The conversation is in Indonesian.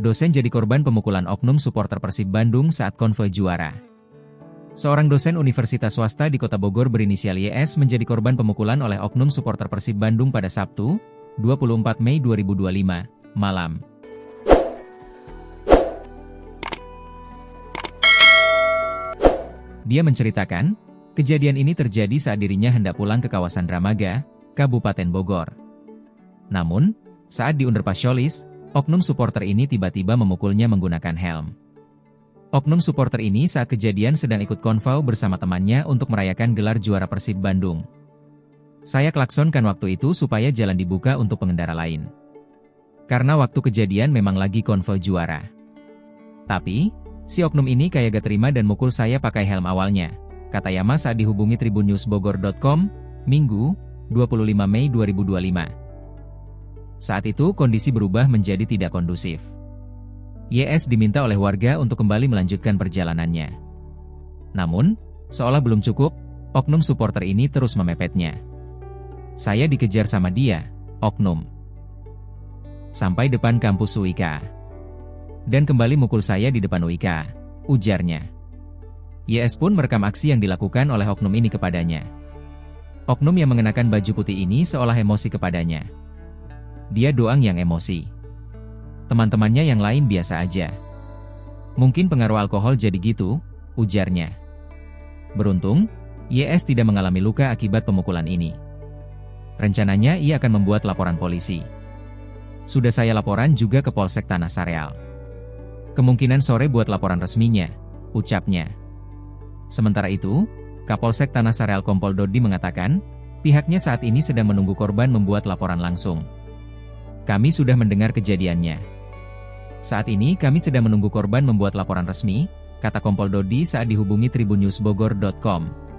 Dosen jadi korban pemukulan oknum supporter Persib Bandung saat konvoy juara. Seorang dosen universitas swasta di Kota Bogor berinisial YS menjadi korban pemukulan oleh oknum supporter Persib Bandung pada Sabtu, 24 Mei 2025, malam. Dia menceritakan, kejadian ini terjadi saat dirinya hendak pulang ke kawasan Dramaga, Kabupaten Bogor. Namun, saat di underpass Cholis, oknum supporter ini tiba-tiba memukulnya menggunakan helm. Oknum supporter ini saat kejadian sedang ikut konvoy bersama temannya untuk merayakan gelar juara Persib Bandung. Saya klaksonkan waktu itu supaya jalan dibuka untuk pengendara lain. Karena waktu kejadian memang lagi konvoy juara. Tapi, si oknum ini kayak gak terima dan mukul saya pakai helm awalnya, kata Yama saat dihubungi tribunnewsbogor.com, Minggu, 25 Mei 2025. Saat itu kondisi berubah menjadi tidak kondusif. YS diminta oleh warga untuk kembali melanjutkan perjalanannya. Namun, seolah belum cukup, oknum supporter ini terus memepetnya. Saya dikejar sama dia, oknum. Sampai depan kampus UIK. Dan kembali mukul saya di depan UIK, ujarnya. YS pun merekam aksi yang dilakukan oleh oknum ini kepadanya. Oknum yang mengenakan baju putih ini seolah emosi kepadanya. Dia doang yang emosi. Teman-temannya yang lain biasa aja. Mungkin pengaruh alkohol jadi gitu, ujarnya. Beruntung, YS tidak mengalami luka akibat pemukulan ini. Rencananya ia akan membuat laporan polisi. Sudah saya laporan juga ke Polsek Tanah Sareal. Kemungkinan sore buat laporan resminya, ucapnya. Sementara itu, Kapolsek Tanah Sareal Kompol Dodi mengatakan, pihaknya saat ini sedang menunggu korban membuat laporan langsung. Kami sudah mendengar kejadiannya. Saat ini kami sedang menunggu korban membuat laporan resmi, kata Kompol Dodi saat dihubungi tribunnewsbogor.com.